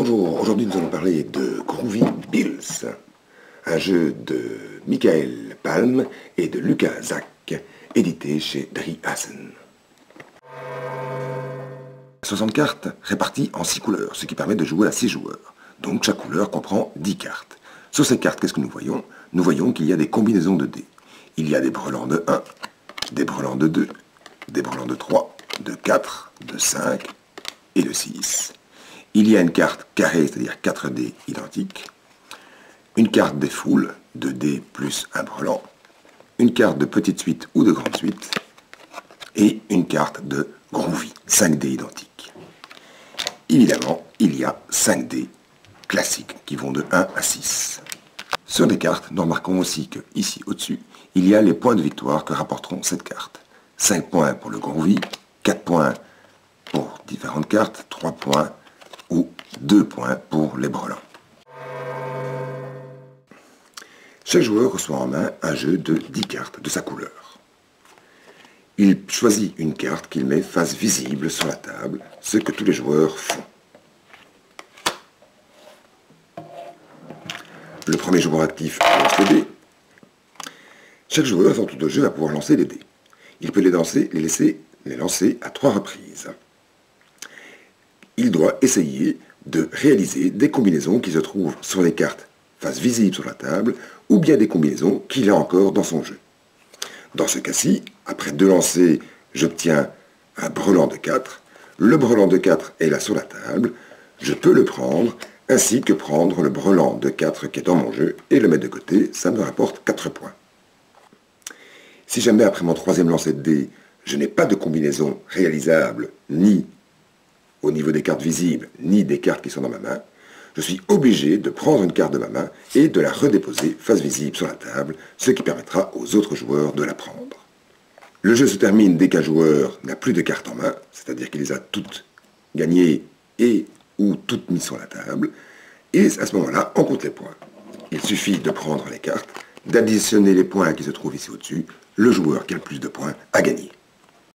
Bonjour, aujourd'hui nous allons parler de Groovy Bills, un jeu de Michael Palm et de Lucas Zack, édité chez Driehasen. 60 cartes réparties en 6 couleurs, ce qui permet de jouer à 6 joueurs. Donc chaque couleur comprend 10 cartes. Sur ces cartes, qu'est-ce que nous voyons? Nous voyons qu'il y a des combinaisons de dés. Il y a des brelans de 1, des brelans de 2, des brelans de 3, de 4, de 5 et de 6. Il y a une carte carrée, c'est-à-dire 4 dés identiques, une carte des foules, 2 dés plus un brelan, une carte de petite suite ou de grande suite, et une carte de Groovy, 5 dés identiques. Évidemment, il y a 5 dés classiques qui vont de 1 à 6. Sur les cartes, nous remarquons aussi que, ici au-dessus, il y a les points de victoire que rapporteront cette carte. 5 points pour le Groovy, 4 points pour différentes cartes, 3 points ou 2 points pour les brelans. Chaque joueur reçoit en main un jeu de 10 cartes de sa couleur. Il choisit une carte qu'il met face visible sur la table, ce que tous les joueurs font. Le premier joueur actif lance les dés. Chaque joueur à son tour de jeu va pouvoir lancer les dés. Il peut les lancer à 3 reprises. Il doit essayer de réaliser des combinaisons qui se trouvent sur les cartes face visible sur la table, ou bien des combinaisons qu'il a encore dans son jeu. Dans ce cas-ci, après 2 lancers, j'obtiens un brelan de 4. Le brelan de 4 est là sur la table. Je peux le prendre, ainsi que prendre le brelan de 4 qui est dans mon jeu, et le mettre de côté, ça me rapporte 4 points. Si jamais après mon 3e lancer de dés, je n'ai pas de combinaison réalisable, ni au niveau des cartes visibles, ni des cartes qui sont dans ma main, je suis obligé de prendre une carte de ma main et de la redéposer face visible sur la table, ce qui permettra aux autres joueurs de la prendre. Le jeu se termine dès qu'un joueur n'a plus de cartes en main, c'est-à-dire qu'il les a toutes gagnées et ou toutes mises sur la table, et à ce moment-là, on compte les points. Il suffit de prendre les cartes, d'additionner les points qui se trouvent ici au-dessus, le joueur qui a le plus de points a gagné.